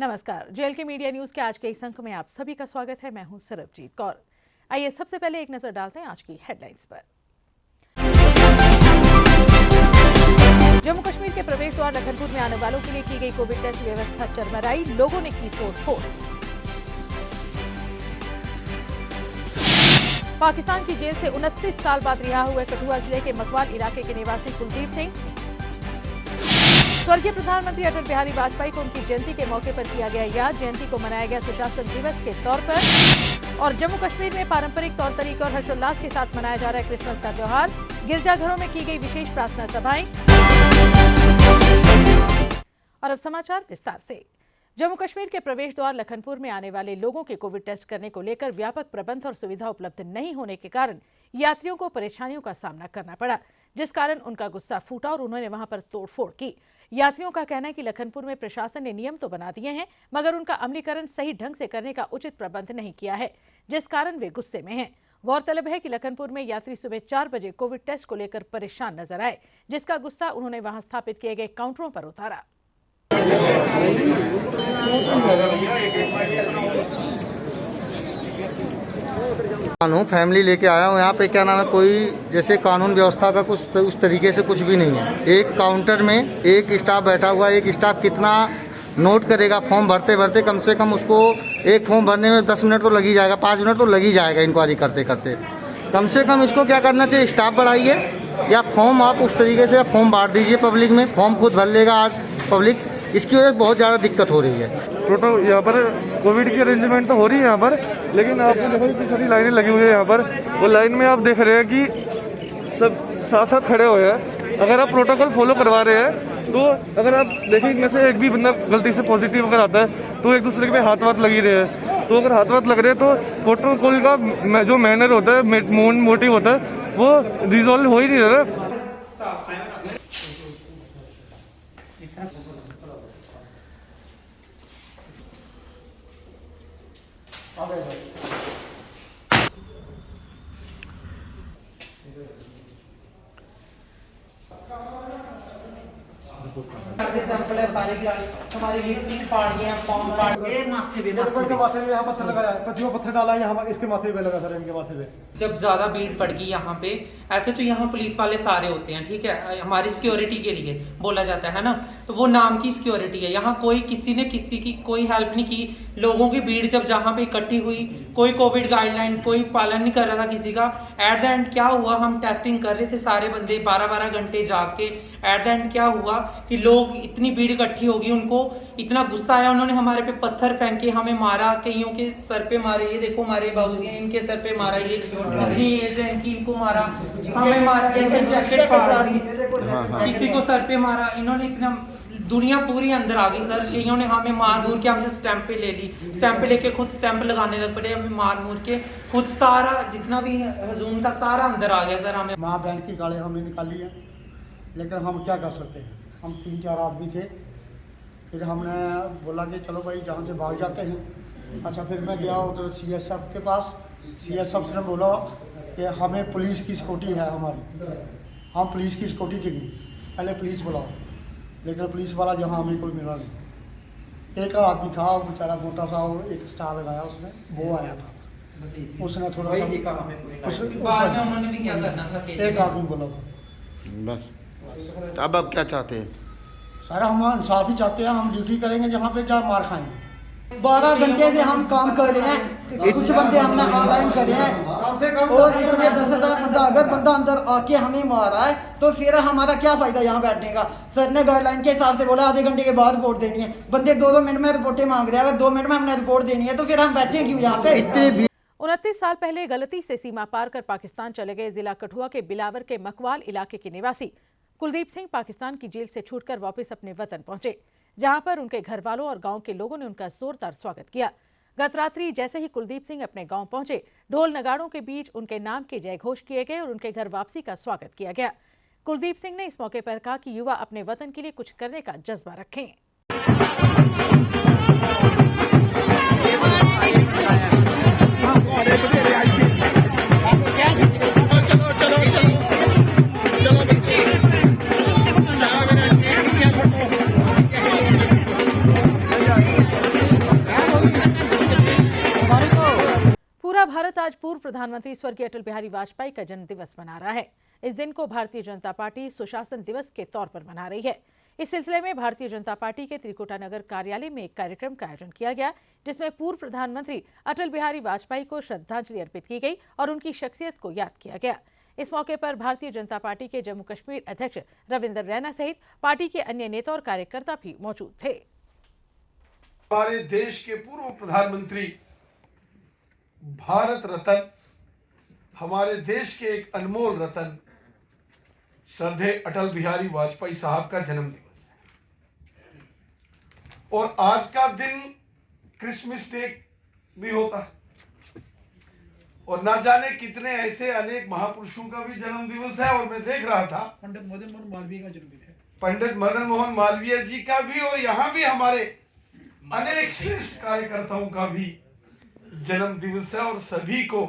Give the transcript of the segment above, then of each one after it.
नमस्कार, जेएल के media news के आज के इस अंक में आप सभी का स्वागत है। मैं हूं सरबजीत कौर। आइए सबसे पहले एक नजर डालते हैं आज की हेडलाइंस पर। जम्मू कश्मीर के प्रवेश द्वार लखनपुर में आने वालों के लिए की गई कोविड टेस्ट व्यवस्था चरमराई, लोगों ने की तोड़फोड़। पाकिस्तान की जेल से 29 साल बाद रिहा हुए कठुआ जिले के मकवाल इलाके के निवासी कुलदीप सिंह। स्वर्गीय प्रधानमंत्री अटल बिहारी वाजपेयी को उनकी जयंती के मौके पर किया गया याद, जयंती को मनाया गया सुशासन दिवस के तौर पर। और जम्मू कश्मीर में पारंपरिक तौर तरीके और हर्षोल्लास के साथ मनाया जा रहा है क्रिसमस का त्योहार, गिरजाघरों में की गई विशेष प्रार्थना सभाएं। और अब समाचार विस्तार से। जम्मू कश्मीर के प्रवेश द्वार लखनपुर में आने वाले लोगों के कोविड टेस्ट करने को लेकर व्यापक प्रबंध और सुविधा उपलब्ध नहीं होने के कारण यात्रियों को परेशानियों का सामना करना पड़ा, जिस कारण उनका गुस्सा फूटा और उन्होंने वहां पर तोड़फोड़ की। यात्रियों का कहना है कि लखनपुर में प्रशासन ने नियम तो बना दिए हैं, मगर उनका अमलीकरण सही ढंग से करने का उचित प्रबंध नहीं किया है, जिस कारण वे गुस्से में हैं। गौरतलब है कि लखनपुर में यात्री सुबह 4 बजे कोविड टेस्ट को लेकर परेशान नजर आए, जिसका गुस्सा उन्होंने वहां स्थापित किए गए काउंटरों पर उतारा। कानून फैमिली लेके आया हूँ यहाँ पे, क्या नाम है, कोई जैसे कानून व्यवस्था का कुछ उस तरीके से कुछ भी नहीं है। एक काउंटर में एक स्टाफ बैठा हुआ है, एक स्टाफ कितना नोट करेगा फॉर्म भरते भरते, कम से कम उसको एक फॉर्म भरने में 10 मिनट तो लग ही जाएगा, 5 मिनट तो लग ही जाएगा इंक्वायरी करते करते। कम से कम इसको क्या करना चाहिए, स्टाफ बढ़ाइए या फॉर्म आप उस तरीके से फॉर्म बांट दीजिए पब्लिक में, फॉर्म खुद भर लेगा आज पब्लिक। इसकी वजह से बहुत ज़्यादा दिक्कत हो रही है। टोटल यहाँ पर कोविड की अरेंजमेंट तो हो रही है यहाँ पर, लेकिन आपने देखो इतनी सारी लाइनें लगी हुई है यहाँ पर। वो लाइन में आप देख रहे हैं कि सब साथ साथ खड़े हुए हैं। अगर आप प्रोटोकॉल फॉलो करवा रहे हैं तो अगर आप देखें इनमें से एक भी बंदा गलती से पॉजिटिव अगर आता है तो एक दूसरे के हाथ वाथ लगी रहे हैं। तो अगर हाथ वाथ लग रहे हैं तो प्रोटोकॉल का जो मैनर होता है, मोटिव होता है, वो रिजॉल्व हो ही नहीं रहा। सैंपल है सारे की हमारी लिस्टिंग फाड़ दिए हैं, फॉर्म फाड़ दिए। माथे पे यहाँ पत्थर लगाया, कथियों पत्थर डाला है, यहाँ इसके माथे पे लगा सर, इनके माथे पे। जब ज्यादा भीड़ पड़ गई यहाँ पे, ऐसे तो यहाँ पुलिस वाले सारे होते हैं, ठीक है, हमारी सिक्योरिटी के लिए बोला जाता है ना, तो वो नाम की सिक्योरिटी है। यहाँ कोई किसी ने किसी की कोई हेल्प नहीं की। लोगों की भीड़ जब जहाँ पे इकट्ठी हुई, कोई कोविड गाइडलाइन कोई पालन नहीं कर रहा था किसी का। एट द एंड क्या हुआ, हम टेस्टिंग कर रहे थे सारे बंदे 12-12 घंटे जाग के। एट द एंड क्या हुआ कि लोग इतनी भीड़ इकट्ठी होगी, उनको इतना गुस्सा आया, उन्होंने हमारे पे पत्थर फेंके, हमें मारा, कईयों के सर पे मारे। ये देखो हमारे बाबूजी हैं, इनके सर पे मारा, ये इनको मारा, हमें मारा, जैकेट फाड़ दी, किसी को सर पे मारा। इन्होंने इतना दुनिया पूरी अंदर आ गई सर। कईयों ने हमें मार मूर के हमसे स्टैंप पे ले ली, स्टैंप पे लेके खुद स्टैंप लगाने लग पड़े, हमें मार मूर के खुद सारा जितना भी हजूम था सारा अंदर आ गया सर। हमें माँ बैंक की गाड़ी हमने निकाली है, लेकिन हम क्या कर सकते हैं। हम 3-4 आदमी थे, फिर हमने बोला कि चलो भाई जहाँ से भाग जाते हैं। अच्छा, फिर मैं गया उधर CSF के पास। CSF ने बोला कि हमें पुलिस की सिक्योरिटी है हमारी, हम पुलिस की सिक्योरिटी के लिए पहले पुलिस बुलाओ, लेकिन पुलिस वाला जहाँ हमें कोई मिला नहीं। एक आदमी था बेचारा मोटा सा, वो एक स्टार लगाया उसने, वो आया था, उसने थोड़ा सा उन्होंने भी क्या करना था, एक आदमी बोला बस। अब क्या चाहते हैं सर? हम इंसाफ ही चाहते हैं। हम ड्यूटी करेंगे जहाँ पे जहाँ मार खाएंगे। 12 घंटे से हम काम कर रहे हैं, कुछ बंदे हमने ऑनलाइन करे हैं, कम से कम 10,000 बंदा। अगर बंदा अंदर आके हमें मार रहा है तो फिर हमारा क्या फायदा यहाँ बैठने का। सर ने गाइडलाइन के हिसाब से बोला आधे घंटे के बाद रिपोर्ट देनी है। बंदे 2-2 मिनट में रिपोर्टें मांग रहे हैं, अगर 2 मिनट में हमने रिपोर्ट देनी है तो फिर हम बैठे क्यों यहाँ पे। 29 साल पहले गलती से सीमा पार कर पाकिस्तान चले गए जिला कठुआ के बिलावर के मकवाल इलाके के निवासी कुलदीप सिंह पाकिस्तान की जेल से छूटकर वापस अपने वतन पहुंचे, जहां पर उनके घर वालों और गांव के लोगों ने उनका जोरदार स्वागत किया। गत रात्रि जैसे ही कुलदीप सिंह अपने गांव पहुंचे, ढोल नगाड़ों के बीच उनके नाम के जय घोष किए गए और उनके घर वापसी का स्वागत किया गया। कुलदीप सिंह ने इस मौके पर कहा कि युवा अपने वतन के लिए कुछ करने का जज्बा रखें। भारत आज पूर्व प्रधानमंत्री स्वर्गीय अटल बिहारी वाजपेयी का जन्म दिवस मना रहा है। इस दिन को भारतीय जनता पार्टी सुशासन दिवस के तौर पर मना रही है। इस सिलसिले में भारतीय जनता पार्टी के त्रिकुटा नगर कार्यालय में एक कार्यक्रम का आयोजन किया गया, जिसमें पूर्व प्रधानमंत्री अटल बिहारी वाजपेयी को श्रद्धांजलि अर्पित की गई और उनकी शख्सियत को याद किया गया। इस मौके पर भारतीय जनता पार्टी के जम्मू कश्मीर अध्यक्ष रविंद्र रैना सहित पार्टी के अन्य नेता और कार्यकर्ता भी मौजूद थे। हमारे देश के पूर्व प्रधानमंत्री, भारत रत्न, हमारे देश के एक अनमोल रत्न श्रद्धेय अटल बिहारी वाजपेयी साहब का जन्म दिवस है और आज का दिन क्रिसमस डे भी होता है और ना जाने कितने ऐसे अनेक महापुरुषों का भी जन्म दिवस है। और मैं देख रहा था पंडित मदन मोहन मालवीय का जन्मदिन है, पंडित मदन मोहन मालवीय जी का भी, और यहाँ भी हमारे अनेक श्रेष्ठ कार्यकर्ताओं का भी जन्म दिवस है। और सभी को,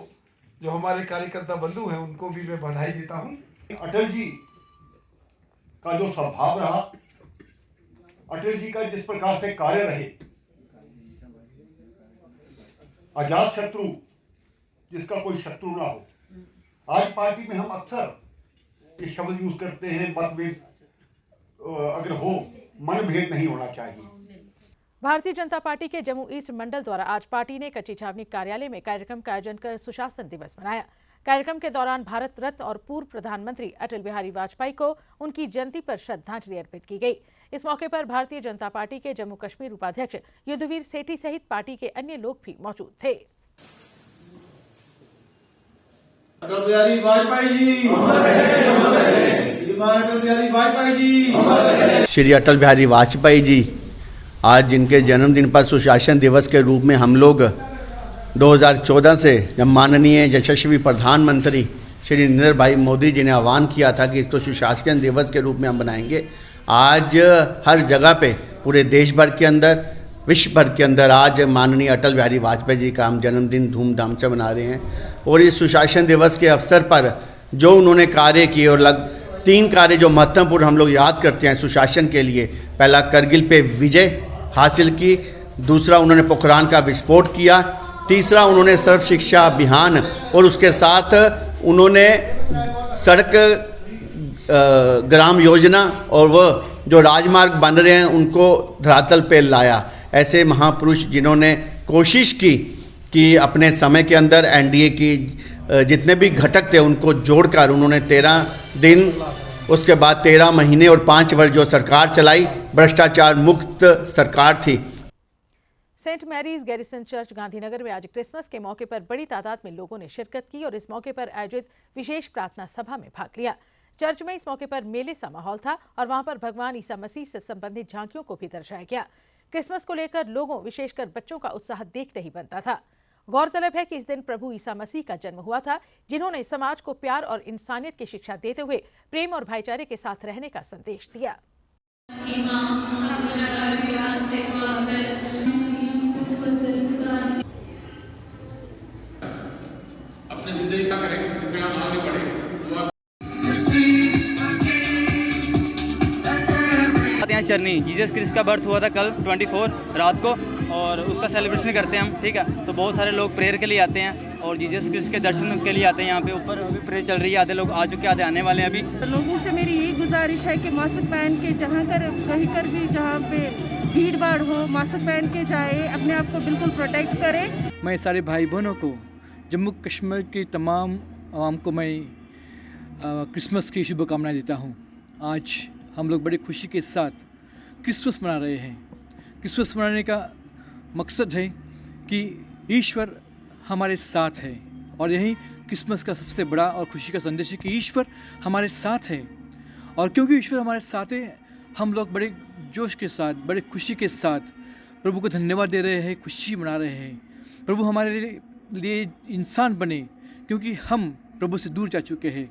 जो हमारे कार्यकर्ता बंधु हैं, उनको भी मैं बधाई देता हूँ। अटल जी का जो स्वभाव रहा, अटल जी का जिस प्रकार से कार्य रहे, अजात शत्रु जिसका कोई शत्रु ना हो। आज पार्टी में हम अक्सर ये शब्द यूज करते हैं, मतभेद अगर हो, मनभेद नहीं होना चाहिए। भारतीय जनता पार्टी के जम्मू ईस्ट मंडल द्वारा आज पार्टी ने कच्ची छावनी कार्यालय में कार्यक्रम का आयोजन कर सुशासन दिवस मनाया। कार्यक्रम के दौरान भारत रत्न और पूर्व प्रधानमंत्री अटल बिहारी वाजपेयी को उनकी जयंती पर श्रद्धांजलि अर्पित की गई। इस मौके पर भारतीय जनता पार्टी के जम्मू कश्मीर उपाध्यक्ष युद्धवीर सेठी सहित पार्टी के अन्य लोग भी मौजूद थे। अटल बिहारी वाजपेयी जी, अटल बिहारी वाजपेयी जी। श्री अटल बिहारी वाजपेयी जी आज जिनके जन्मदिन पर सुशासन दिवस के रूप में हम लोग 2014 से, जब माननीय यशस्वी प्रधानमंत्री श्री नरेंद्र भाई मोदी जी ने आह्वान किया था कि इसको सुशासन दिवस के रूप में हम बनाएंगे, आज हर जगह पे पूरे देश भर के अंदर, विश्व भर के अंदर आज माननीय अटल बिहारी वाजपेयी जी का हम जन्मदिन धूमधाम से मना रहे हैं। और इस सुशासन दिवस के अवसर पर जो उन्होंने कार्य किए, और 3 कार्य जो महत्वपूर्ण हम लोग याद करते हैं सुशासन के लिए। पहला, करगिल पे विजय हासिल की। दूसरा, उन्होंने पोखरान का विस्फोट किया। तीसरा, उन्होंने सर्व शिक्षा अभियान, और उसके साथ उन्होंने सड़क ग्राम योजना और वह जो राजमार्ग बन रहे हैं उनको धरातल पे लाया। ऐसे महापुरुष जिन्होंने कोशिश की कि अपने समय के अंदर एनडीए की जितने भी घटक थे उनको जोड़कर उन्होंने 13 दिन, उसके बाद 13 महीने और 5 वर्ष जो सरकार चलाई, भ्रष्टाचार मुक्त सरकार थी। Saint Mary's Garrison Church Gandhinagar में आज क्रिसमस के मौके पर बड़ी तादाद में लोगों ने शिरकत की और इस मौके पर आयोजित विशेष प्रार्थना सभा में भाग लिया। चर्च में इस मौके पर मेले सा माहौल था और वहां पर भगवान ईसा मसीह से संबंधित झांकियों को भी दर्शाया गया। क्रिसमस को लेकर लोगों, विशेषकर बच्चों का उत्साह देखते ही बनता था। गौरतलब है कि इस दिन प्रभु ईसा मसीह का जन्म हुआ था, जिन्होंने समाज को प्यार और इंसानियत की शिक्षा देते हुए प्रेम और भाईचारे के साथ रहने का संदेश दिया। अपनी जिंदगी का करें, कृपया आगे बढ़े। यहाँ चरनी जीसस क्रिस्ट का बर्थ हुआ था कल 24 रात को, और उसका सेलिब्रेशन करते हैं हम, ठीक है। तो बहुत सारे लोग प्रेयर के लिए आते हैं और जीसस क्रिस्ट के दर्शन के लिए आते हैं। यहाँ पे ऊपर अभी प्रेयर चल रही है, आधे लोग आ चुके, आधे आने वाले हैं अभी। लोगों से मेरी यही गुजारिश है कि मास्क पहन के कहीं कर भी जहाँ पे भीड़ भाड़ हो, मास्क पहन के जाए, अपने आप को बिल्कुल प्रोटेक्ट करें। मैं सारे भाई बहनों को, जम्मू कश्मीर की तमाम आवाम को मैं क्रिसमस की शुभकामनाएं देता हूँ। आज हम लोग बड़ी खुशी के साथ क्रिसमस मना रहे हैं। क्रिसमस मनाने का मकसद है कि ईश्वर हमारे साथ है, और यही क्रिसमस का सबसे बड़ा और खुशी का संदेश है कि ईश्वर हमारे साथ है। और क्योंकि ईश्वर हमारे साथ है, हम लोग बड़े जोश के साथ, बड़े खुशी के साथ प्रभु को धन्यवाद दे रहे हैं, खुशी मना रहे हैं। प्रभु हमारे लिए इंसान बने, क्योंकि हम प्रभु से दूर जा चुके हैं।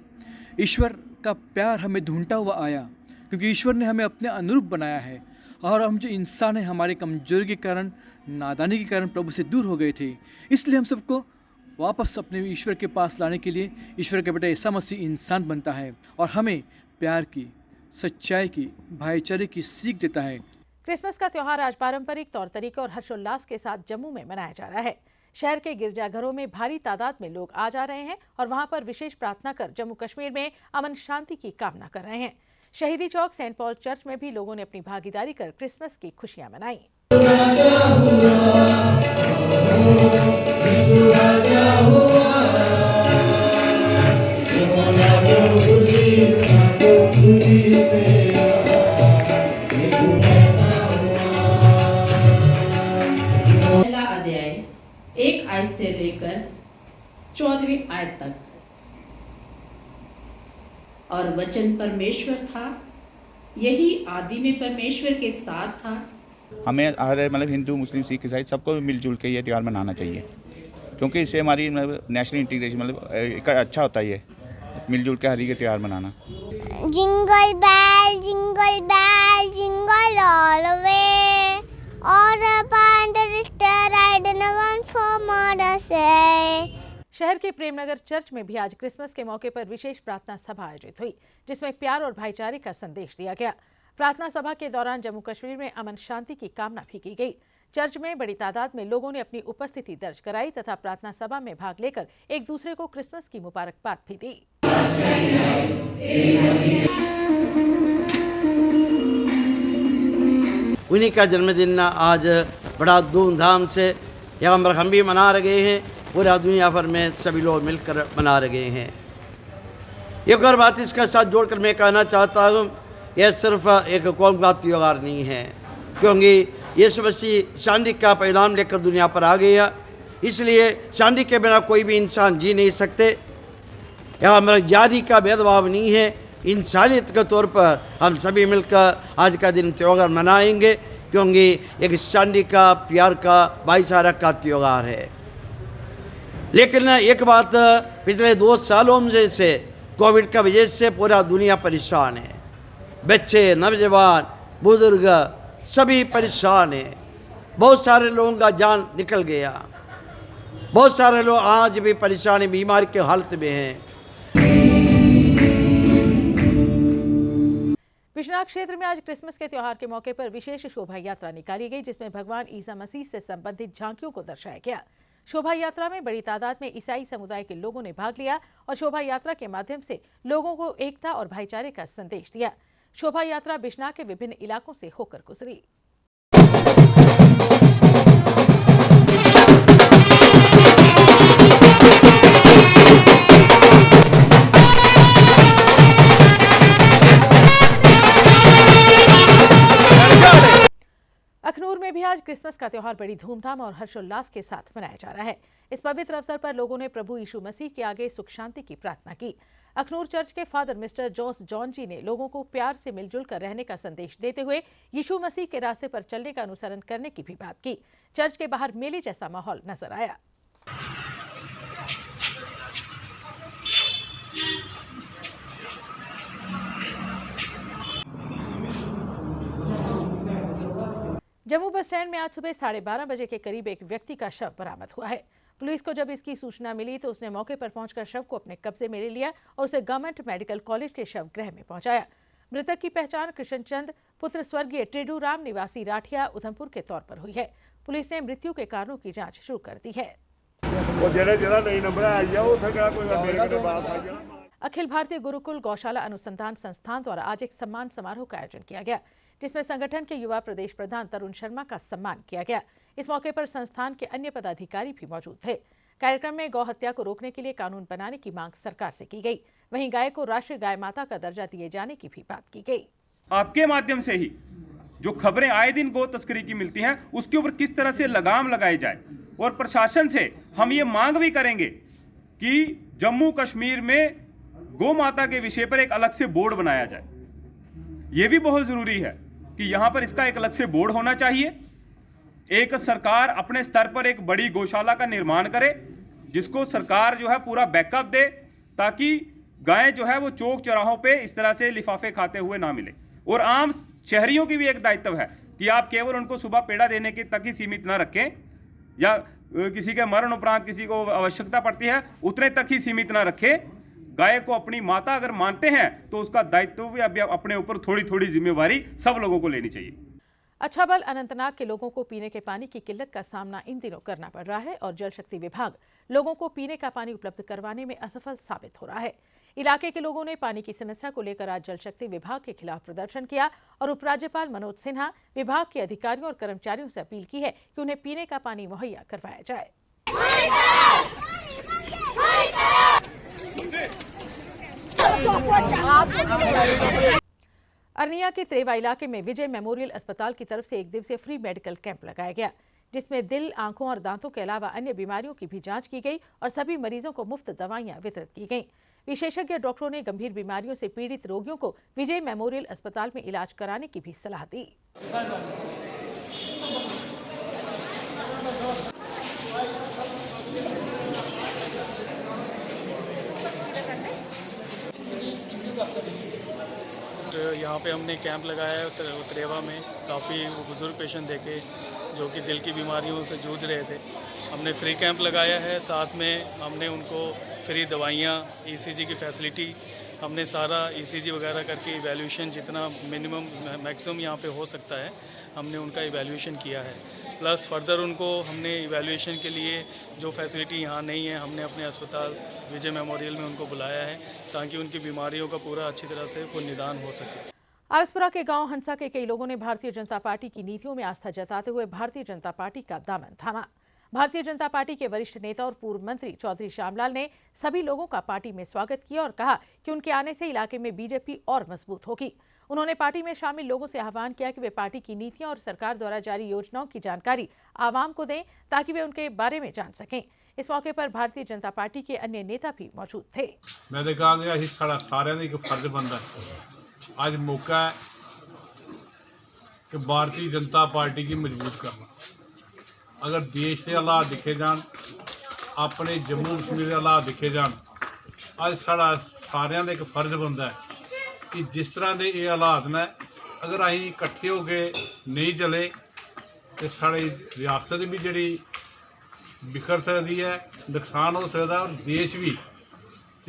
ईश्वर का प्यार हमें ढूंढता हुआ आया, क्योंकि ईश्वर ने हमें अपने अनुरूप बनाया है, और हम जो इंसान हैं, हमारे कमजोरी के कारण, नादानी के कारण प्रभु से दूर हो गए थे। इसलिए हम सबको वापस अपने ईश्वर के पास लाने के लिए ईश्वर के बेटा ईसा मसीह इंसान बनता है और हमें प्यार की, सच्चाई की, भाईचारे की सीख देता है। क्रिसमस का त्यौहार आज पारंपरिक तौर तरीके और हर्षोल्लास के साथ जम्मू में मनाया जा रहा है। शहर के गिरजाघरों में भारी तादाद में लोग आ जा रहे हैं और वहां पर विशेष प्रार्थना कर जम्मू कश्मीर में अमन शांति की कामना कर रहे हैं। शहीदी चौक सेंट पॉल चर्च में भी लोगों ने अपनी भागीदारी कर क्रिसमस की खुशियां मनाई। पहला अध्याय 1 आयत से लेकर 14वीं आयत तक। और वचन परमेश्वर था, यही आदि में परमेश्वर के साथ था। हमें हर मतलब हिंदू मुस्लिम सिख ईसाई सबको मिलजुल के ये त्यौहार मनाना चाहिए, क्योंकि इससे हमारी मतलब नेशनल इंटीग्रेशन मतलब एक अच्छा होता है ये मिलजुल के हर एक त्यौहार मनाना। जिंगल बैल जिंगल ऑल द वे और शहर के प्रेमनगर चर्च में भी आज क्रिसमस के मौके पर विशेष प्रार्थना सभा आयोजित हुई, जिसमें प्यार और भाईचारे का संदेश दिया गया। प्रार्थना सभा के दौरान जम्मू कश्मीर में अमन शांति की कामना भी की गई। चर्च में बड़ी तादाद में लोगों ने अपनी उपस्थिति दर्ज कराई तथा प्रार्थना सभा में भाग लेकर एक दूसरे को क्रिसमस की मुबारकबाद भी दी। उन्हीं का जन्मदिन आज बड़ा धूमधाम से यहाँ पर हम भी मना रहे हैं, पूरा दुनिया भर में सभी लोग मिलकर मना रहे हैं। एक और बात इसका साथ जोड़कर मैं कहना चाहता हूँ, यह सिर्फ एक कौम का त्यौहार नहीं है, क्योंकि यीशु मसीह शांति का पैगाम लेकर दुनिया पर आ गया, इसलिए शांति के बिना कोई भी इंसान जी नहीं सकते। यहाँ मेरा जाति का भेदभाव नहीं है, इंसानियत के तौर पर हम सभी मिलकर आज का दिन त्यौहार मनाएंगे, क्योंकि एक शांति का, प्यार का, भाईचारा का त्यौहार है। लेकिन एक बात, पिछले 2 सालों से कोविड का वजह से पूरा दुनिया परेशान है। बच्चे, नौजवान, बुजुर्ग सभी परेशान हैं। बहुत सारे लोगों का जान निकल गया, बहुत सारे लोग आज भी परेशानी बीमारी के हालत में हैं। बिजनौर क्षेत्र में आज क्रिसमस के त्योहार के मौके पर विशेष शोभा यात्रा निकाली गई, जिसमें भगवान ईसा मसीह से संबंधित झांकियों को दर्शाया गया। शोभा यात्रा में बड़ी तादाद में ईसाई समुदाय के लोगों ने भाग लिया और शोभा यात्रा के माध्यम से लोगों को एकता और भाईचारे का संदेश दिया। शोभा यात्रा बिजनौर के विभिन्न इलाकों से होकर गुजरी। अखनूर में भी आज क्रिसमस का त्योहार बड़ी धूमधाम और हर्षोल्लास के साथ मनाया जा रहा है। इस पवित्र अवसर पर लोगों ने प्रभु यीशु मसीह के आगे सुख शांति की प्रार्थना की। अखनूर चर्च के फादर मिस्टर जोस जॉन जी ने लोगों को प्यार से मिलजुल कर रहने का संदेश देते हुए यीशु मसीह के रास्ते पर चलने का अनुसरण करने की भी बात की। चर्च के बाहर मेले जैसा माहौल नजर आया। जम्मू बस स्टैंड में आज सुबह 12:30 बजे के करीब एक व्यक्ति का शव बरामद हुआ है। पुलिस को जब इसकी सूचना मिली तो उसने मौके पर पहुंचकर शव को अपने कब्जे में ले लिया और उसे गवर्नमेंट मेडिकल कॉलेज के शव गृह में पहुंचाया। मृतक की पहचान कृष्ण चंद पुत्र स्वर्गीय ट्रेडू राम निवासी राठिया उधमपुर के तौर पर हुई है। पुलिस ने मृत्यु के कारणों की जाँच शुरू कर दी है। अखिल भारतीय गुरुकुल गौशाला अनुसंधान संस्थान द्वारा आज एक सम्मान समारोह का आयोजन किया गया, जिसमें संगठन के युवा प्रदेश प्रधान तरुण शर्मा का सम्मान किया गया। इस मौके पर संस्थान के अन्य पदाधिकारी भी मौजूद थे। कार्यक्रम में गौ हत्या को रोकने के लिए कानून बनाने की मांग सरकार से की गई। वहीं गाय को राष्ट्रीय गाय माता का दर्जा दिए जाने की भी बात की गई। आपके माध्यम से ही जो खबरें आए दिन गौ तस्करी की मिलती हैं, उसके ऊपर किस तरह से लगाम लगाई जाए, और प्रशासन से हम ये मांग भी करेंगे कि जम्मू कश्मीर में गौ माता के विषय पर एक अलग से बोर्ड बनाया जाए। ये भी बहुत जरूरी है कि यहाँ पर इसका एक अलग से बोर्ड होना चाहिए। एक सरकार अपने स्तर पर एक बड़ी गौशाला का निर्माण करे, जिसको सरकार जो है पूरा बैकअप दे, ताकि गायें जो है वो चौक चौराहों पे इस तरह से लिफाफे खाते हुए ना मिले। और आम शहरियों की भी एक दायित्व है कि आप केवल उनको सुबह पेड़ा देने के तक ही सीमित ना रखें, या किसी के मरण उपरांत किसी को आवश्यकता पड़ती है उतने तक ही सीमित ना रखें। गाय को अपनी माता अगर मानते हैं तो उसका दायित्व भी अपने ऊपर थोड़ी थोड़ी जिम्मेवारी सब लोगों को लेनी चाहिए। अच्छाबल अनंतनाग के लोगों को पीने के पानी की किल्लत का सामना इन दिनों करना पड़ रहा है और जल शक्ति विभाग लोगों को पीने का पानी उपलब्ध करवाने में असफल साबित हो रहा है। इलाके के लोगों ने पानी की समस्या को लेकर आज जल शक्ति विभाग के खिलाफ प्रदर्शन किया और उपराज्यपाल मनोज सिन्हा विभाग के अधिकारियों और कर्मचारियों से अपील की है कि उन्हें पीने का पानी मुहैया करवाया जाए। अरनिया के त्रेवा इलाके में विजय मेमोरियल अस्पताल की तरफ से एक दिवसीय फ्री मेडिकल कैंप लगाया गया, जिसमें दिल, आंखों और दांतों के अलावा अन्य बीमारियों की भी जांच की गई और सभी मरीजों को मुफ्त दवाइयां वितरित की गईं। विशेषज्ञ डॉक्टरों ने गंभीर बीमारियों से पीड़ित रोगियों को विजय मेमोरियल अस्पताल में इलाज कराने की भी सलाह दी। यहाँ पे हमने कैंप लगाया है त्रेवा में। काफ़ी बुजुर्ग पेशेंट देखे जो कि दिल की बीमारियों से जूझ रहे थे। हमने फ्री कैंप लगाया है, साथ में हमने उनको फ्री दवाइयाँ, ईसीजी की फैसिलिटी, हमने सारा ईसीजी वगैरह करके इवैल्यूएशन जितना मिनिमम मैक्सिमम यहाँ पे हो सकता है हमने उनका इवैल्यूएशन किया है। प्लस फर्दर उनको हमने इवैल्यूएशन के लिए जो फैसिलिटी यहाँ नहीं है हमने अपने अस्पताल विजय मेमोरियल में उनको बुलाया है ताकि उनकी बीमारियों का पूरा अच्छी तरह से वो निदान हो सके। आरसपुरा के गांव हंसा के कई लोगों ने भारतीय जनता पार्टी की नीतियों में आस्था जताते हुए भारतीय जनता पार्टी का दामन थामा। भारतीय जनता पार्टी के वरिष्ठ नेता और पूर्व मंत्री चौधरी श्यामलाल ने सभी लोगों का पार्टी में स्वागत किया और कहा कि उनके आने से इलाके में बीजेपी और मजबूत होगी। उन्होंने पार्टी में शामिल लोगों से आह्वान किया कि वे पार्टी की नीतियां और सरकार द्वारा जारी योजनाओं की जानकारी आवाम को दें ताकि वे उनके बारे में जान सकें। इस मौके पर भारतीय जनता पार्टी के अन्य नेता भी मौजूद थे। मैं कहा सारे का एक फर्ज बनता है, आज मौका है कि भारतीय जनता पार्टी की मजबूत करना। अगर देश के हालात दिखे जान, अपने जम्मू कश्मीर के हालात दिखे जान, अज सारा सारिਆਂ का एक फर्ज बनता है कि जिस तरह के ये हालात ने अगर अं इकट्ठे होकर नहीं चले तो साड़ी रियासत भी जी बिखर सकती है, नुकसान हो सकता है और देश भी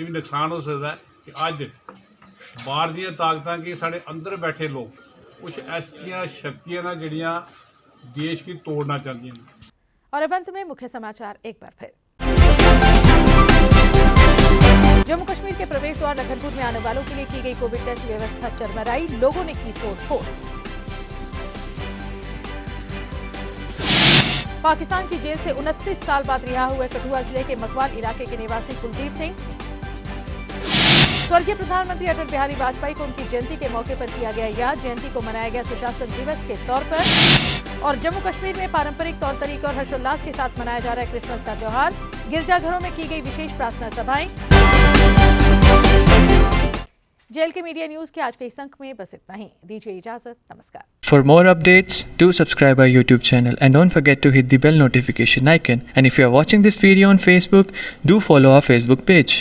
नुकसान हो सकता है कि अज बाहर दी ताकतां कि साढ़े अंदर बैठे लोग कुछ ऐसियां शक्तियां ना जिहड़ियां देश की तोड़ना चाहती हैं। और अब अंत में मुख्य समाचार एक बार फिर। जम्मू कश्मीर के प्रवेश द्वार लखनपुर में आने वालों के लिए की गई कोविड टेस्ट व्यवस्था चरमराई, लोगों ने की तोड़फोड़। पाकिस्तान की जेल से 29 साल बाद रिहा हुए कठुआ जिले के मकवाल इलाके के निवासी कुलदीप सिंह। स्वर्गीय प्रधानमंत्री अटल बिहारी वाजपेयी को उनकी जयंती के मौके पर किया गया याद, जयंती को मनाया गया सुशासन दिवस के तौर पर। और जम्मू कश्मीर में पारंपरिक तौर तरीके और हर्षोल्लास के साथ मनाया जा रहा है क्रिसमस का त्योहार, गिरजाघरों में की गई विशेष प्रार्थना सभाएं। जेल के मीडिया न्यूज के आज के इस अंक में बस इतना ही। दीजिए इजाजत, नमस्कार। For more updates, do subscribe our YouTube channel and don't forget to hit the bell notification icon. And if you are watching this video on Facebook, do follow our Facebook page.